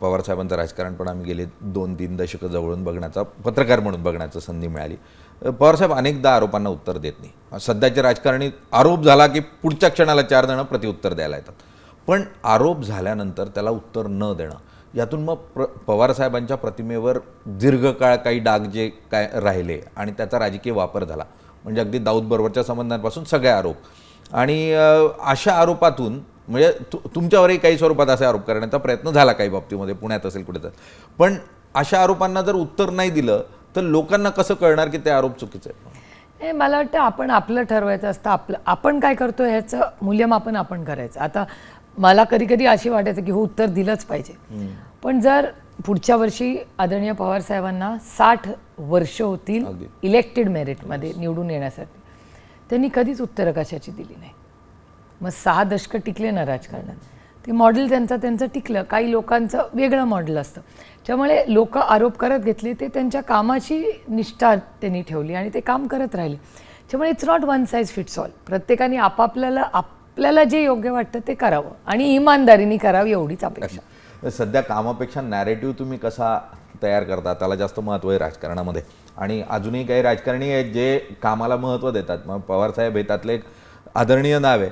पवारसाहेबांचं राजकारण पण आम्ही गेले 2-3 दशकं जवळून बघण्याचा, पत्रकार म्हणून बघण्याची संधी मिळाली. पवारसाहेब अनेकदा आरोपांना उत्तर देत नाही. सध्याच्या राजकारणी आरोप झाला की पुढच्या क्षणाला 4 जण प्रतिउत्तर द्यायला येतात. पण आरोप झाल्यानंतर त्याला उत्तर न देणं, यातून मग पवारसाहेबांच्या प्रतिमेवर दीर्घकाळ काही डाग जे काय राहिले आणि त्याचा राजकीय वापर झाला. म्हणजे अगदी दाऊदबरोबरच्या संबंधांपासून सगळे आरोप आणि अशा आरोपातून म्हणजे तुमच्यावरही काही स्वरूपात असे आरोप करण्याचा प्रयत्न झाला काही बाबतीमध्ये, पुण्यात असेल कुठे तर. पण अशा आरोपांना जर उत्तर नाही दिलं तर लोकांना कसं कळणार की ते आरोप चुकीचे आहेत? मला वाटतं आपण आपलं ठरवायचं असतं. आपण काय करतो ह्याचं मूल्यमापन आपण करायचं. आता मला कधी कधी अशी वाटायचं की हो उत्तर दिलंच पाहिजे, पण जर पुढच्या वर्षी आदरणीय पवारसाहेबांना 60 वर्ष होतील इलेक्टेड मेरिटमध्ये निवडून येण्यासाठी, त्यांनी कधीच उत्तरं कशाची दिली नाही. मग 6 दशकं टिकले ना राजकारणात, ते मॉडेल त्यांचं टिकलं. काही लोकांचं वेगळं मॉडेल असतं, त्यामुळे लोक आरोप करत घेतले, ते त्यांच्या कामाची निष्ठा त्यांनी ठेवली आणि ते काम करत राहिले. त्यामुळे it's not one size fits all. प्रत्येकाने आपल्याला जे योग्य वाटतं ते करावं आणि इमानदारीने करावं, एवढीच अपेक्षा. सध्या कामापेक्षा नॅरेटिव्ह तुम्ही कसा तयार करता, त्याला जास्त महत्त्व आहे राजकारणामध्ये. आणि अजूनही काही राजकारणी आहेत जे कामाला महत्त्व देतात. मग पवारसाहेब हे त्यातले एक आदरणीय नाव आहे.